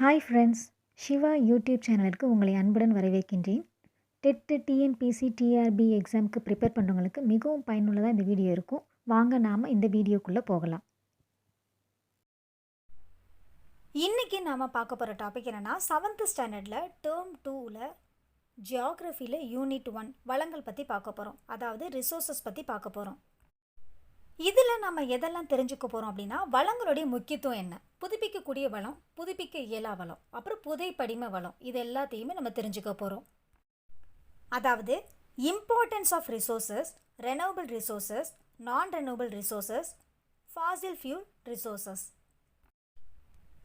Hi friends! Siva YouTube சேனலுக்கு உங்களை அன்புடன் வரவேற்கின்றேன். டெட், டிஎன்பிஎஸ்சி, டிஆர்பி எக்ஸாமுக்கு ப்ரிப்பேர் பண்ணுறவங்களுக்கு மிகவும் பயனுள்ளதாக இந்த வீடியோ இருக்கும். வாங்க நாம் இந்த வீடியோக்குள்ளே போகலாம். இன்றைக்கி நாம் பார்க்க போகிற டாபிக் என்னென்னா 7th ஸ்டாண்டர்டில் டேர்ம் 2ல் ஜியாகிரஃபியில் யூனிட் 1 வளங்கள் பற்றி பார்க்க போகிறோம். அதாவது ரிசோர்ஸஸ் பற்றி பார்க்க போகிறோம். இதில் நம்ம எதெல்லாம் தெரிஞ்சுக்க போகிறோம் அப்படின்னா, வளங்களுடைய முக்கியத்துவம் என்ன, புதுப்பிக்கக்கூடிய வளம், புதுப்பிக்க இயலா வளம், அப்புறம் புதைப்படிம வளம், இது எல்லாத்தையுமே நம்ம தெரிஞ்சுக்க போகிறோம். அதாவது importance of resources, renewable resources, non renewable resources, fossil fuel resources.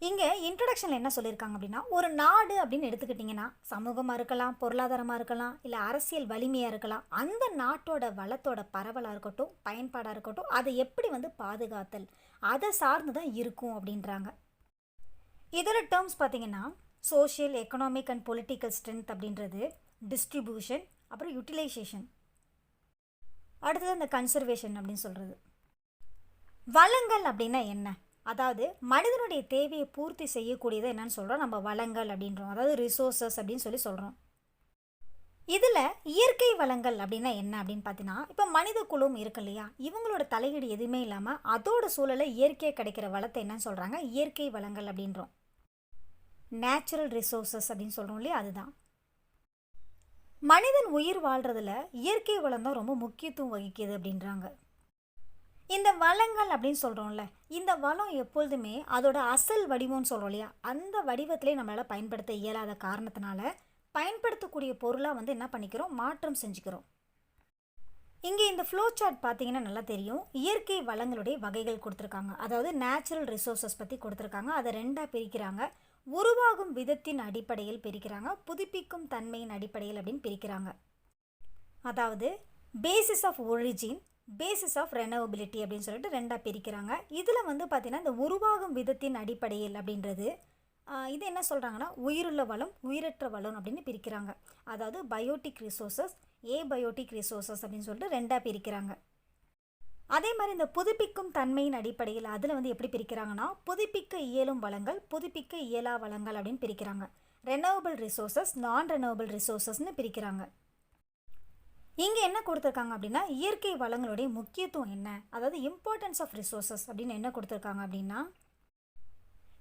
இங்கே இன்ட்ரடக்ஷனில் என்ன சொல்லியிருக்காங்க அப்படின்னா, ஒரு நாடு அப்படின்னு எடுத்துக்கிட்டிங்கன்னா சமூகமாக இருக்கலாம், பொருளாதாரமாக இருக்கலாம், இல்லை அரசியல் வலிமையாக இருக்கலாம். அந்த நாட்டோட வளத்தோட பரவலாக இருக்கட்டும், பயன்பாடாக இருக்கட்டும், அதை எப்படி பாதுகாத்தல், அதை சார்ந்து தான் இருக்கும் அப்படின்றாங்க. இதோட டேர்ம்ஸ் பார்த்திங்கன்னா social, economic and political strength அப்படின்றது, டிஸ்ட்ரிபியூஷன், அப்புறம் யூட்டிலைசேஷன், அடுத்தது இந்த கன்சர்வேஷன் அப்படின்னு சொல்கிறது. வளங்கள் அப்படின்னா என்ன? அதாவது மனிதனுடைய தேவையை பூர்த்தி செய்யக்கூடியது என்னன்னு சொல்கிறோம், நம்ம வளங்கள் அப்படின்றோம். அதாவது ரிசோர்ஸஸ் அப்படின்னு சொல்கிறோம். இதில் இயற்கை வளங்கள் அப்படின்னா என்ன அப்படின்னு பார்த்தீங்கன்னா, இப்போ மனித குழுவும் இருக்கு இல்லையா, இவங்களோட தலையீடு எதுவுமே இல்லாமல் அதோட சூழலை இயற்கையாக கிடைக்கிற வளத்தை என்னன்னு சொல்கிறாங்க, இயற்கை வளங்கள் அப்படின்றோம். நேச்சுரல் ரிசோர்ஸஸ் அப்படின்னு சொல்கிறோம் இல்லையா, அதுதான். மனிதன் உயிர் வாழ்கிறதுல இயற்கை வளம் தான் ரொம்ப முக்கியத்துவம் வகிக்குது அப்படின்றாங்க. இந்த வளங்கள் அப்படின்னு சொல்கிறோம்ல, இந்த வளம் எப்பொழுதுமே அதோட அசல் வடிவம்னு சொல்கிறோம் இல்லையா, அந்த வடிவத்திலே நம்மளால் பயன்படுத்த இயலாத காரணத்தினால பயன்படுத்தக்கூடிய பொருளாக என்ன பண்ணிக்கிறோம், மாற்றம் செஞ்சுக்கிறோம். இங்கே இந்த ஃப்ளோ சார்ட் பார்த்தீங்கன்னா நல்லா தெரியும். இயற்கை வளங்களுடைய வகைகள் கொடுத்துருக்காங்க. அதாவது நேச்சுரல் ரிசோர்ஸஸ் பற்றி கொடுத்துருக்காங்க. அதை ரெண்டாக பிரிக்கிறாங்க. உருவாகும் விதத்தின் அடிப்படையில் பிரிக்கிறாங்க, புதுப்பிக்கும் தன்மையின் அடிப்படையில் அப்படின்னு பிரிக்கிறாங்க. அதாவது basis of origin, basis of renewability அப்படின்னு சொல்லிட்டு ரெண்டாக பிரிக்கிறாங்க. இதில் பார்த்திங்கன்னா இந்த உருவாகும் விதத்தின் அடிப்படையில் அப்படின்றது, இது என்ன சொல்கிறாங்கன்னா உயிருள்ள வளம், உயிரற்ற வளம் அப்படின்னு பிரிக்கிறாங்க. அதாவது பயோட்டிக் ரிசோர்ஸஸ், ஏபயோட்டிக் ரிசோர்ஸஸ் அப்படின்னு சொல்லிட்டு ரெண்டாக பிரிக்கிறாங்க. அதே மாதிரி இந்த புதுப்பிக்கும் தன்மையின் அடிப்படையில் அதில் எப்படி பிரிக்கிறாங்கன்னா, புதுப்பிக்க இயலும் வளங்கள், புதுப்பிக்க இயலா வளங்கள் அப்படின்னு பிரிக்கிறாங்க. ரெனவபிள் ரிசோர்ஸஸ், நான் ரெனவபிள் ரிசோர்ஸஸ்ன்னு பிரிக்கிறாங்க. இங்கே என்ன கொடுத்துருக்காங்க அப்படின்னா, இயற்கை வளங்களுடைய முக்கியத்துவம் என்ன, அதாவது இம்பார்ட்டன்ஸ் ஆஃப் ரிசோர்ஸஸ் அப்படின்னு என்ன கொடுத்துருக்காங்க அப்படின்னா,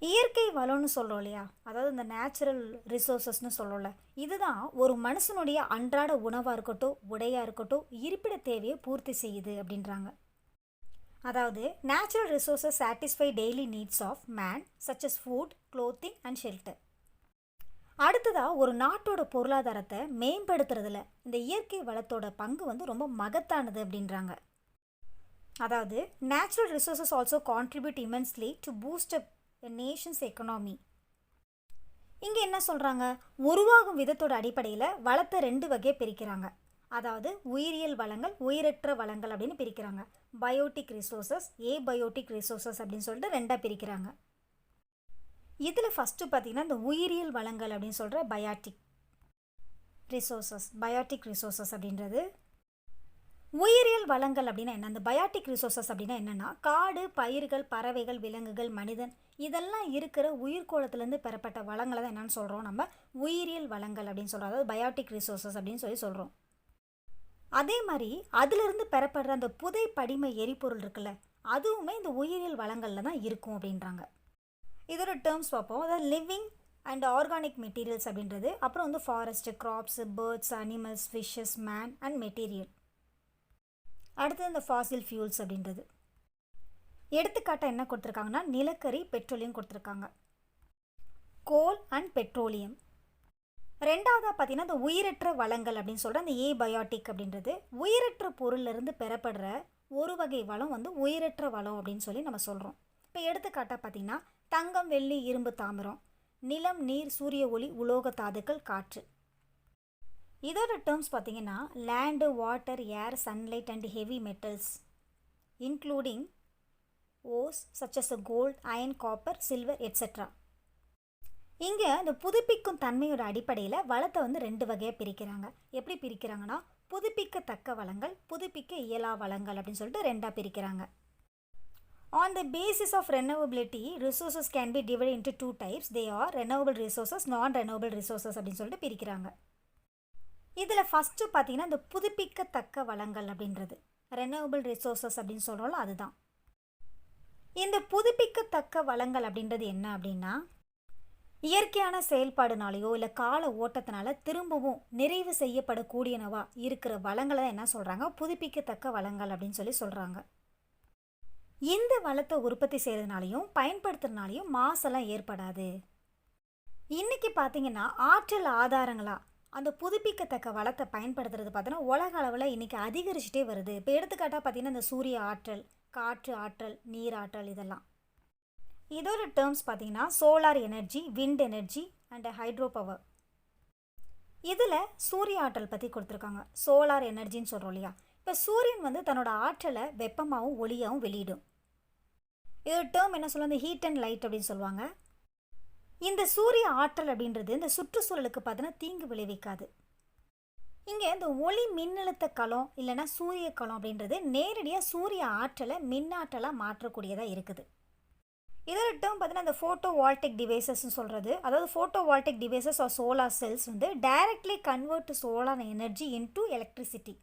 இயற்கை வளம்னு சொல்கிறோம் இல்லையா, அதாவது இந்த நேச்சுரல் ரிசோர்ஸஸ்னு சொல்கிறோம்ல, இதுதான் ஒரு மனுஷனுடைய அன்றாட உணவாக இருக்கட்டும், உடையாக இருக்கட்டும், இருப்பிட தேவையை பூர்த்தி செய்யுது அப்படின்றாங்க. அதாவது natural resources satisfy daily needs of man such as food, clothing and shelter. அடுத்ததாக ஒரு நாட்டோட பொருளாதாரத்தை மேம்படுத்துறதுல இந்த இயற்கை வளத்தோட பங்கு ரொம்ப மகத்தானது அப்படின்றாங்க. அதாவது natural resources also contribute immensely to boost up a Nations economy. இங்கே என்ன சொல்கிறாங்க, உருவாகும் விதத்தோட அடிப்படையில் வளத்தை ரெண்டு வகையை பிரிக்கிறாங்க. அதாவது உயிரியல் வளங்கள், உயிரற்ற வளங்கள் அப்படின்னு பிரிக்கிறாங்க. பயோட்டிக் ரிசோர்ஸஸ், ஏபயோட்டிக் ரிசோர்ஸஸ் அப்படின்னு சொல்லிட்டு ரெண்டாக பிரிக்கிறாங்க. இதில் ஃபஸ்ட்டு பார்த்திங்கன்னா இந்த உயிரியல் வளங்கள் அப்படின்னு சொல்கிற பயாட்டிக் ரிசோர்ஸஸ் அப்படின்றது. உயிரியல் வளங்கள் அப்படின்னா என்ன, அந்த பயாட்டிக் ரிசோர்ஸஸ் அப்படின்னா என்னென்னா, காடு, பயிர்கள், பறவைகள், விலங்குகள், மனிதன், இதெல்லாம் இருக்கிற உயிர்கோளத்துலேருந்து பெறப்பட்ட வளங்களை தான் என்னென்னு சொல்கிறோம், நம்ம உயிரியல் வளங்கள் அப்படின்னு சொல்கிறோம். அதாவது பயாட்டிக் ரிசோர்ஸஸ் அப்படின்னு சொல்கிறோம். அதே மாதிரி அதிலிருந்து பெறப்படுற அந்த புதை படிம எரிபொருள் இருக்குல்ல, அதுவுமே இந்த உயிரியல் வளங்களில் தான் இருக்கும் அப்படின்றாங்க. இதோட டேர்ம்ஸ் பார்ப்போம். அதாவது லிவிங் அண்ட் ஆர்கானிக் மெட்டீரியல்ஸ் அப்படின்றது, அப்புறம் forest, crops, birds, animals, fishes, man and material. அடுத்தது இந்த ஃபாசில் ஃபியூல்ஸ் அப்படின்றது. எடுத்துக்காட்டாக என்ன கொடுத்துருக்காங்கன்னா, நிலக்கரி, பெட்ரோலியம் கொடுத்துருக்காங்க, கோல் அண்ட் பெட்ரோலியம். ரெண்டாவதாக பார்த்தீங்கன்னா இந்த உயிரற்ற வளங்கள் அப்படின்னு சொல்கிற அந்த ஏபயோட்டிக் அப்படின்றது, உயிரற்ற பொருளிலிருந்து பெறப்படுற ஒரு வகை வளம் உயிரற்ற வளம் அப்படின்னு சொல்லி நம்ம சொல்கிறோம். இப்போ எடுத்துக்காட்டாக பார்த்தீங்கன்னா தங்கம், வெள்ளி, இரும்பு, தாமிரம், நிலம், நீர், சூரிய ஒளி, உலோக தாதுக்கள், காற்று. இதோட டேர்ம்ஸ் பார்த்தீங்கன்னா land, water, air, sunlight and heavy metals including ores such as gold, iron, copper, silver etcetera. இங்கே இந்த புதுப்பிக்கும் தன்மையோட அடிப்படையில் வளத்தை ரெண்டு வகையாக பிரிக்கிறாங்க. எப்படி பிரிக்கிறாங்கன்னா, புதுப்பிக்கத்தக்க வளங்கள், புதுப்பிக்க இயலா வளங்கள் அப்படின்னு சொல்லிட்டு ரெண்டாக பிரிக்கிறாங்க. On the basis of renewability, resources can be divided into two types. They are renewable resources, non-renewable resources அப்படின்னு சொல்லிட்டு பிரிக்கிறாங்க. இதில் ஃபஸ்ட்டு பார்த்தீங்கன்னா இந்த புதுப்பிக்கத்தக்க வளங்கள் அப்படின்றது ரெனவபிள் ரிசோர்ஸஸ் அப்படின்னு சொல்கிறோம்ல அதுதான். இந்த புதுப்பிக்கத்தக்க வளங்கள் அப்படின்றது என்ன அப்படின்னா இயற்கையான செயல்பாடுனாலேயோ இல்லை கால ஓட்டத்தினால திரும்பவும் நிறைவு செய்யப்படக்கூடியனவா இருக்கிற வளங்களை தான் என்ன சொல்கிறாங்க, புதுப்பிக்கத்தக்க வளங்கள் அப்படின்னு சொல்லி சொல்கிறாங்க. இந்த வளத்தை உற்பத்தி செய்கிறதுனாலையும் பயன்படுத்துறதுனாலையும் மாசெல்லாம் ஏற்படாது. இன்றைக்கி பார்த்தீங்கன்னா ஆற்றல் ஆதாரங்களா அந்த புதுப்பிக்கத்தக்க வளத்தை பயன்படுத்துறது பார்த்தோன்னா உலக அளவில் இன்றைக்கி அதிகரிச்சுட்டே வருது. இப்போ எடுத்துக்காட்டாக பார்த்தீங்கன்னா இந்த சூரிய ஆற்றல், காற்று ஆற்றல், நீர் ஆற்றல் இதெல்லாம். இதோட டேர்ம்ஸ் பார்த்தீங்கன்னா solar energy, wind energy and hydro power. இதில் சூரிய ஆற்றல் பற்றி கொடுத்துருக்காங்க. சோலார் எனர்ஜின்னு சொல்கிறோம் இல்லையா. இப்போ சூரியன் வந்து தன்னோட ஆற்றலை வெப்பமாகவும் ஒளியாகவும் வெளியிடும். இதோட டேர்ம் என்ன சொல்லுவாங்க, ஹீட் அண்ட் லைட் அப்படின்னு சொல்லுவாங்க. இந்த சூரிய ஆற்றல் அப்படின்றது இந்த சுற்றுச்சூழலுக்கு பார்த்தீங்கன்னா தீங்கு விளைவிக்காது. இங்கே இந்த ஒளி மின்னழுத்த களம் இல்லைன்னா சூரிய களம் அப்படின்றது நேரடியாக சூரிய ஆற்றலை மின்னாற்றலாக மாற்றக்கூடியதாக இருக்குது. இதோட டேர்ம் பார்த்தீங்கன்னா இந்த ஃபோட்டோ வால்டெக் டிவைசஸ்ன்னு சொல்கிறது. அதாவது photovoltaic devices or solar cells வந்து directly convert to solar energy into electricity.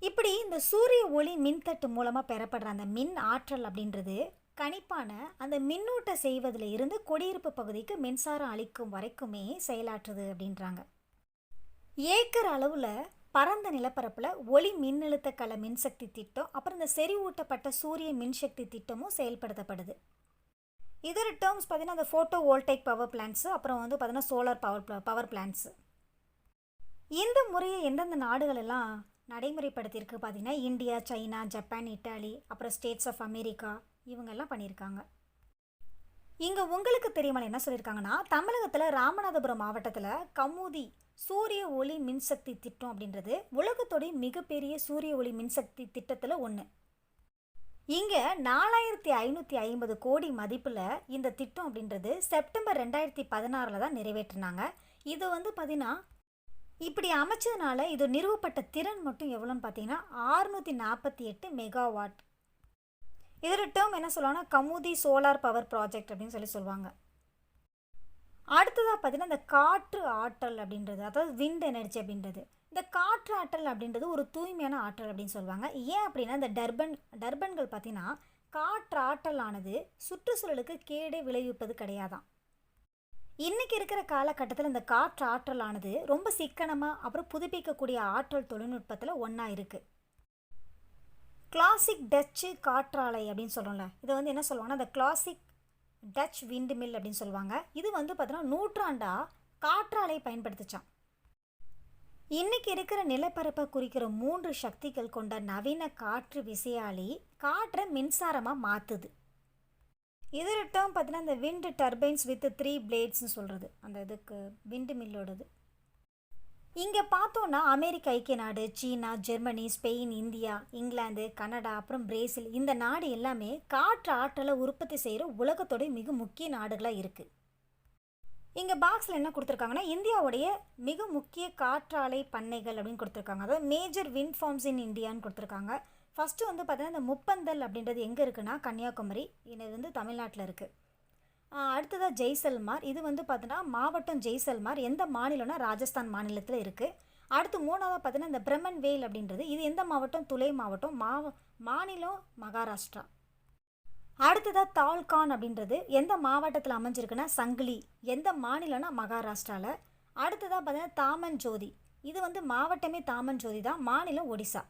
இப்படி இந்த சூரிய ஒளி மின்தட்டு மூலமாக பெறப்படுற அந்த மின் ஆற்றல் அப்படின்றது கணிப்பான அந்த மின்னூட்ட செய்வதில் இருந்து குடியிருப்பு பகுதிக்கு மின்சாரம் அளிக்கும் வரைக்குமே செயலாற்றுது அப்படின்றாங்க. ஏக்கர் அளவில் பரந்த நிலப்பரப்பில் ஒளி மின்னழுத்த கள மின்சக்தி திட்டம், அப்புறம் இந்த செறிவூட்டப்பட்ட சூரிய மின்சக்தி திட்டமும் செயல்படுத்தப்படுது. இதோட டேர்ம்ஸ் பார்த்தீங்கன்னா அந்த ஃபோட்டோ வோல்டைக் பவர் பிளான்ட்ஸு, அப்புறம் வந்து பார்த்தீங்கன்னா சோலார் பவர் பிளான்ட்ஸு. இந்த முறையை எந்தெந்த நாடுகள் எல்லாம் நடைமுறைப்படுத்தியிருக்கு பார்த்தீங்கன்னா இந்தியா, சைனா, ஜப்பான், இட்டாலி, அப்புறம் ஸ்டேட்ஸ் ஆஃப் அமெரிக்கா இவங்கெல்லாம் பண்ணியிருக்காங்க. இங்கே உங்களுக்கு தெரியுமா என்ன சொல்லியிருக்காங்கன்னா தமிழகத்தில் ராமநாதபுரம் மாவட்டத்தில் கமுதி சூரிய ஒளி மின்சக்தி திட்டம் அப்படின்றது உலகத்தோடைய மிகப்பெரிய சூரிய ஒளி மின்சக்தி திட்டத்தில் ஒன்று. இங்கே 4550 கோடி மதிப்பில் இந்த திட்டம் அப்படின்றது செப்டம்பர் 2016 தான் நிறைவேற்றினாங்க. இது வந்து பார்த்தீங்கன்னா இப்படி அமைச்சதுனால இது நிறுவப்பட்ட திறன் மட்டும் எவ்வளோன்னு பார்த்தீங்கன்னா 648 மெகாவாட். இதோட டேர்ம் என்ன சொல்லுவாங்கன்னா கமுதி சோலார் பவர் ப்ராஜெக்ட் அப்படின்னு சொல்லி சொல்லுவாங்க. அடுத்ததாக பார்த்தீங்கன்னா இந்த காற்று ஆற்றல் அப்படின்றது, அதாவது விண்ட் எனர்ஜி அப்படின்றது. இந்த காற்று ஆற்றல் அப்படின்றது ஒரு தூய்மையான ஆற்றல் அப்படின்னு சொல்லுவாங்க. ஏன் அப்படின்னா இந்த டர்பன்கள் பார்த்தீங்கன்னா காற்று ஆற்றலானது சுற்றுச்சூழலுக்கு கேடே விளைவிப்பது கிடையாதான். இன்றைக்கி இருக்கிற காலகட்டத்தில் இந்த காற்று ஆற்றலானது ரொம்ப சிக்கனமாக அப்புறம் புதுப்பிக்கக்கூடிய ஆற்றல் தொழில்நுட்பத்தில் ஒன்றா இருக்குது. கிளாசிக் டச்சு காற்றாலை அப்படின்னு சொல்கிறோம்ல, இதை வந்து என்ன சொல்லுவாங்கன்னா இந்த கிளாசிக் டச் விண்ட் மில் அப்படின்னு சொல்லுவாங்க. இது வந்து பார்த்தீங்கன்னா நூற்றாண்டாக காற்றாலை பயன்படுத்திச்சான். இன்றைக்கி இருக்கிற நிலப்பரப்பை குறிக்கிற 3 சக்திகள் கொண்ட நவீன காற்று விசையாழி காற்றை மின்சாரமாக மாற்றுது. இதோட டேர்ம் பார்த்தீங்கன்னா இந்த விண்ட் டர்பைன்ஸ் வித் 3 பிளேட்ஸ்னு சொல்கிறது அந்த இதுக்கு விண்ட் மில்லோடது. இங்கே பார்த்தோன்னா அமெரிக்க ஐக்கிய நாடு, சீனா, ஜெர்மனி, ஸ்பெயின், இந்தியா, இங்கிலாந்து, கனடா, அப்புறம் பிரேசில் இந்த நாடு எல்லாமே காற்று ஆற்றலை உற்பத்தி செய்கிற உலகத்தோடைய மிக முக்கிய நாடுகளாக இருக்குது. இங்கே பாக்ஸில் என்ன கொடுத்துருக்காங்கன்னா இந்தியாவுடைய மிக முக்கிய காற்றாலை பண்ணைகள் அப்படின்னு கொடுத்துருக்காங்க. அதாவது மேஜர் விண்ட் ஃபார்ம்ஸ் இன் இந்தியான்னு கொடுத்துருக்காங்க. ஃபஸ்ட்டு வந்து பார்த்தீங்கன்னா இந்த முப்பந்தல் அப்படின்றது எங்கே இருக்குன்னா கன்னியாகுமரி, இது வந்து தமிழ்நாட்டில் இருக்குது. அடுத்ததாக ஜெய்சல்மார், இது வந்து பார்த்தீங்கன்னா மாவட்டம் ஜெய்சல்மார் எந்த மாநிலம்னா ராஜஸ்தான் மாநிலத்தில் இருக்குது. அடுத்து மூணாவது பார்த்தீங்கன்னா இந்த பிரமன்வேல் அப்படின்றது இது எந்த மாவட்டம், துளை மாவட்டம், மாநிலம் மகாராஷ்டிரா. அடுத்ததாக தால்கான் அப்படின்றது எந்த மாவட்டத்தில் அமைஞ்சிருக்குன்னா சங்கிலி, எந்த மாநிலம்னா மகாராஷ்டிராவில். அடுத்ததாக பார்த்தீங்கன்னா தாமன் ஜோதி, இது வந்து மாவட்டமே தாமன் ஜோதி தான், மாநிலம் ஒடிசா.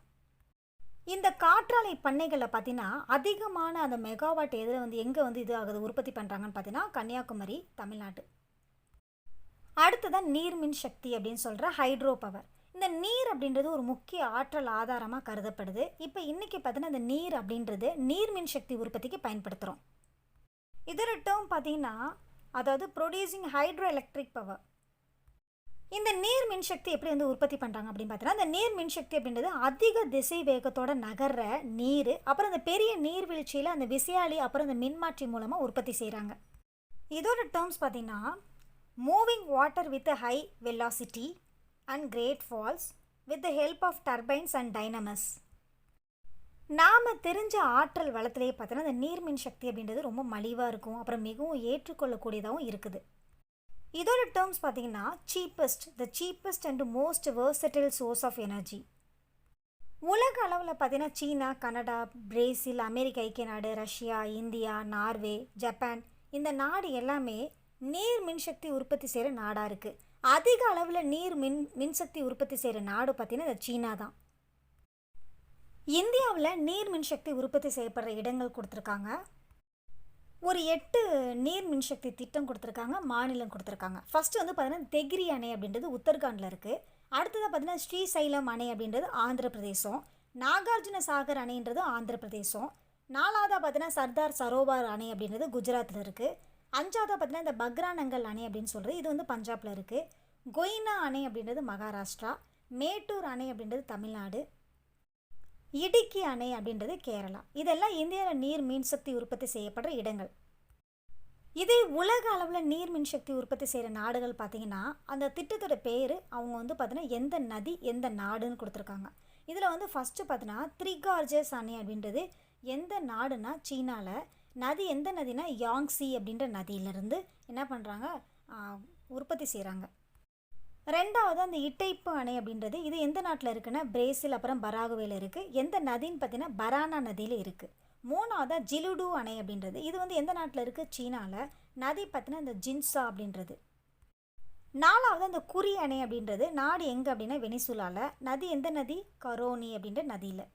இந்த காற்றாலை பண்ணைகளில் பார்த்தீங்கன்னா அதிகமான அந்த மெகாவாட் எதில் வந்து எங்கே வந்து இது ஆகுது உற்பத்தி பண்ணுறாங்கன்னு பார்த்தீங்கன்னா கன்னியாகுமரி, தமிழ்நாடு. அடுத்ததான் நீர்மின் சக்தி அப்படின்னு சொல்கிற ஹைட்ரோ பவர். இந்த நீர் அப்படின்றது ஒரு முக்கிய ஆற்றல் ஆதாரமாக கருதப்படுது. இப்போ இன்றைக்கி பார்த்தீங்கன்னா இந்த நீர் அப்படின்றது நீர்மின் சக்தி உற்பத்திக்கு பயன்படுத்துகிறோம். இதோட டேர்ம் பார்த்தீங்கன்னா அதாவது ப்ரொடியூசிங் ஹைட்ரோ எலக்ட்ரிக் பவர். இந்த நீர் மின்சக்தி எப்படி வந்து உற்பத்தி பண்ணுறாங்க அப்படின்னு பார்த்தீங்கன்னா இந்த நீர் மின்சக்தி அப்படின்றது அதிக திசை வேகத்தோட நகர்ற நீர், அப்புறம் அந்த பெரிய நீர்வீழ்ச்சியில் அந்த விசையாழி அப்புறம் அந்த மின்மாற்றி மூலமாக உற்பத்தி செய்கிறாங்க. இதோட டேர்ம்ஸ் பார்த்தீங்கன்னா moving water with high velocity and great falls with the help of turbines and dynamos. நாம் தெரிஞ்ச ஆற்றல் வளத்திலேயே பார்த்தோன்னா இந்த நீர்மின் சக்தி அப்படின்றது ரொம்ப மலிவாக இருக்கும், அப்புறம் மிகவும் ஏற்றுக்கொள்ளக்கூடியதாகவும் இருக்குது. இதோட டேர்ம்ஸ் பார்த்தீங்கன்னா cheapest and most versatile source of energy. உலக அளவில் பார்த்தீங்கன்னா சீனா, கனடா, பிரேசில், அமெரிக்க ஐக்கிய நாடு, ரஷ்யா, இந்தியா, நார்வே, ஜப்பான் இந்த நாடு எல்லாமே நீர் மின்சக்தி உற்பத்தி செய்கிற நாடாக இருக்குது. அதிக அளவில் மின்சக்தி உற்பத்தி செய்கிற நாடு பார்த்தீங்கன்னா இந்த சீனா தான். இந்தியாவில் நீர் மின்சக்தி உற்பத்தி செய்யப்படுற இடங்கள் கொடுத்துருக்காங்க. ஒரு 8 நீர் மின்சக்தி திட்டம் கொடுத்துருக்காங்க, மாநிலம் கொடுத்துருக்காங்க. ஃபஸ்ட்டு வந்து பார்த்தீங்கன்னா தெகிரி அணை அப்படின்றது உத்தரகாண்டில் இருக்குது. அடுத்ததாக பார்த்தீங்கன்னா ஸ்ரீசைலம் அணை அப்படின்றது ஆந்திர பிரதேசம். நாகார்ஜுன சாகர் அணைன்றது ஆந்திர பிரதேசம். 4வதாக பார்த்தீங்கன்னா சர்தார் சரோவர் அணை அப்படின்றது குஜராத்தில் இருக்குது. 5வதாக பார்த்தீங்கன்னா இந்த பக்ரானங்கல் அணை அப்படின்னு சொல்கிறது இது வந்து பஞ்சாபில் இருக்குது. கொய்னா அணை அப்படின்றது மகாராஷ்டிரா. மேட்டூர் அணை அப்படின்றது தமிழ்நாடு. இடுக்கி அணை அப்படின்றது கேரளா. இதெல்லாம் இந்தியாவில் நீர் மின்சக்தி உற்பத்தி செய்யப்படுற இடங்கள். இதே உலக அளவில் நீர் மின்சக்தி உற்பத்தி செய்கிற நாடுகள் பார்த்திங்கன்னா அந்த திட்டத்தோட பேர் அவங்க வந்து பார்த்தீங்கன்னா எந்த நதி எந்த நாடுன்னு கொடுத்துருக்காங்க. இதில் வந்து ஃபஸ்ட்டு பார்த்தீங்கன்னா த்ரீ கார்ஜஸ் அணை அப்படின்றது எந்த நாடுனா சீனாவில். நதி எந்த நதினா யாங்ஸி அப்படின்ற நதியிலேருந்து என்ன பண்ணுறாங்க உற்பத்தி செய்கிறாங்க. 2வது அந்த இட்டைப்பு அணை அப்படின்றது இது எந்த நாட்டில் இருக்குன்னா பிரேசில் அப்புறம் பராகுவேல இருக்குது. எந்த நதின்னு பார்த்தீங்கன்னா பரானா நதியில் இருக்குது. 3வதாக ஜிலுடு அணை அப்படின்றது இது வந்து எந்த நாட்டில் இருக்குது சீனாவில். நதி பார்த்தீங்கன்னா இந்த ஜின்சா அப்படின்றது. 4வது அந்த குறி அணை அப்படின்றது நாடு எங்கே அப்படின்னா வெனிசுலாவில். நதி எந்த நதி கரோனி அப்படின்ற நதியில்.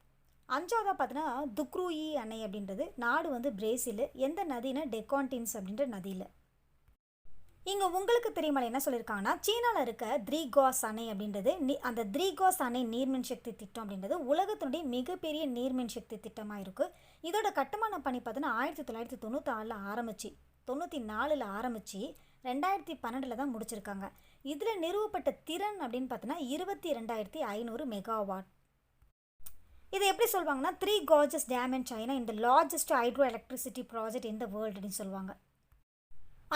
5வதாக பார்த்தீங்கன்னா துக்ரூயி அணை அப்படின்றது நாடு வந்து பிரேசில். எந்த நதினா டெக்கான்டின்ஸ் அப்படின்ற நதியில். இங்கே உங்களுக்கு தெரியுமா என்ன சொல்லியிருக்காங்கன்னா சீனாவில் இருக்க த்ரீகாஸ் அணை அப்படின்றது அந்த த்ரீகாஸ் அணை நீர்மின் சக்தி திட்டம் அப்படின்றது உலகத்தினுடைய மிகப்பெரிய நீர்மின் சக்தி திட்டமாக இருக்குது. இதோட கட்டுமான பணி பார்த்தீங்கன்னா 1996 ஆரம்பிச்சு 94 ஆரம்பித்து 2012 தான் முடிச்சிருக்காங்க. இதில் நிறுவப்பட்ட திறன் அப்படின்னு பார்த்தீங்கன்னா 22,500 மெகாவாட். இதை எப்படி சொல்லுவாங்கன்னா 3 gorges டேம் இன் சைனா இந்த largest hydro electricity project in the world அப்படின்னு சொல்லுவாங்க.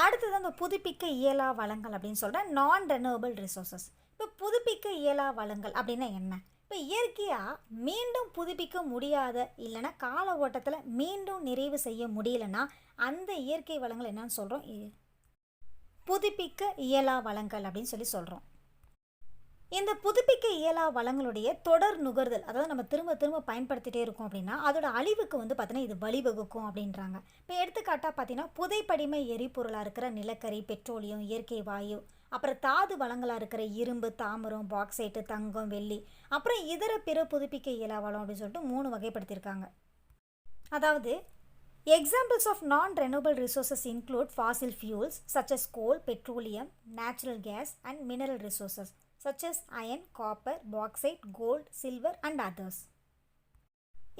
அடுத்தது அந்த புதுப்பிக்க இயலா வளங்கள் அப்படின்னு சொல்கிறேன் நான் ரெனியூவபிள் ரிசோர்ஸஸ். இப்போ புதுப்பிக்க இயலா வளங்கள் அப்படின்னா என்ன? இப்போ இயற்கையாக மீண்டும் புதுப்பிக்க முடியாத இல்லைன்னா கால ஓட்டத்தில் மீண்டும் நிறைவு செய்ய முடியலைன்னா அந்த இயற்கை வளங்கள் என்னன்னு சொல்கிறோம் புதுப்பிக்க இயலா வளங்கள் அப்படின்னு சொல்கிறோம். இந்த புதுப்பிக்க இயலா வளங்களுடைய தொடர் நுகர்தல் அதாவது நம்ம திரும்ப திரும்ப பயன்படுத்திகிட்டே இருக்கோம் அப்படின்னா அதோட அழிவுக்கு வந்து பார்த்தீங்கன்னா இது வழிவகுக்கும் அப்படின்றாங்க. இப்போ எடுத்துக்காட்டாக பார்த்தீங்கன்னா புதைப்படிமை எரிபொருளாக இருக்கிற நிலக்கரி, பெட்ரோலியம், இயற்கை வாயு, அப்புறம் தாது வளங்களாக இருக்கிற இரும்பு, தாமிரம், பாக்சைட்டு, தங்கம், வெள்ளி, அப்புறம் இதர பிற புதுப்பிக்க இயலா வளம் அப்படின்னு சொல்லிட்டு 3 வகைப்படுத்தியிருக்காங்க. அதாவது examples of non renewable resources include fossil fuels such as coal, petroleum, natural gas and mineral resources such as iron, copper, bauxite, gold, silver and others.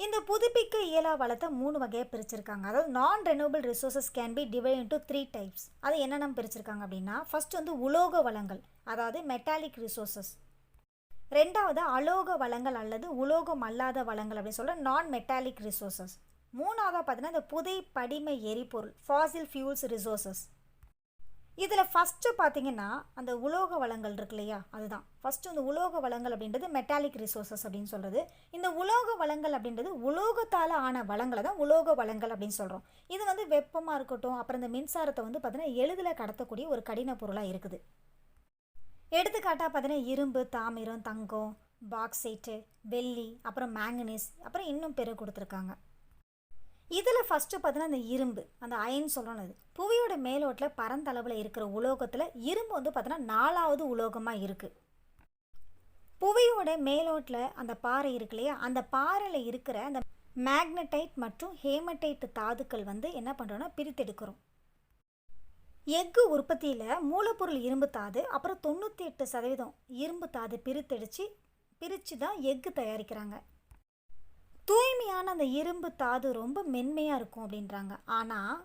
இந்த புதுப்பிக்க இயலா வளத்தை 3 வகையாக பிரிச்சிருக்காங்க. அதாவது நான் renewable resources can be divide into 3 types. அது என்னென்ன பிரிச்சிருக்காங்க அப்படின்னா ஃபர்ஸ்ட் வந்து உலோக வளங்கள் அதாவது மெட்டாலிக் ரிசோர்ஸஸ். 2வது அலோக வளங்கள் அல்லது உலோகம் அல்லாத வளங்கள் அப்படின்னு சொல்ல நான் மெட்டாலிக் ரிசோர்ஸஸ். 3வதாக பார்த்தீங்கன்னா இந்த புதை படிம எரிபொருள் ஃபாசில் ஃபியூல்ஸ் ரிசோர்ஸஸ். இதில் ஃபஸ்ட்டு பார்த்தீங்கன்னா அந்த உலோக வளங்கள் இருக்கு இல்லையா அதுதான் ஃபஸ்ட்டு இந்த உலோக வளங்கள் அப்படின்றது மெட்டாலிக் ரிசோர்ஸஸ் அப்படின்னு சொல்கிறது. இந்த உலோக வளங்கள் அப்படின்றது உலோகத்தால் ஆன வளங்களை தான் உலோக வளங்கள் அப்படின்னு சொல்கிறோம். இது வந்து வெப்பமாக இருக்கட்டும் அப்புறம் இந்த மின்சாரத்தை வந்து பார்த்தீங்கன்னா எளிதில் கடத்தக்கூடிய ஒரு கடின பொருளாக இருக்குது. எடுத்துக்காட்டாக பார்த்தீங்கன்னா இரும்பு, தாமிரம், தங்கம், பாக்சைட்டு, வெள்ளி, அப்புறம் மேங்கனீஸ், அப்புறம் இன்னும் பிற கொடுத்துருக்காங்க. இதில் ஃபஸ்ட்டு பார்த்தீங்கன்னா இந்த இரும்பு அந்த அயன் சொல்லணும். புவியோட மேலோட்டில் பரந்தளவில் இருக்கிற உலோகத்தில் இரும்பு வந்து பார்த்தீங்கன்னா 4வது உலோகமாக இருக்குது. புவியோட மேலோட்டில் அந்த பாறை இருக்கு இல்லையா அந்த பாறையில் இருக்கிற அந்த மேக்னடைட் மற்றும் ஹேமடைட் தாதுக்கள் வந்து என்ன பண்ணுறோன்னா பிரித்தெடுக்கிறோம். எஃகு உற்பத்தியில் மூலப்பொருள் இரும்பு தாது அப்புறம் 98% இரும்பு தாது பிரித்து தான் எஃகு தயாரிக்கிறாங்க. தூய்மையான அந்த இரும்பு தாது ரொம்ப மென்மையாக இருக்கும் அப்படின்றாங்க. ஆனால்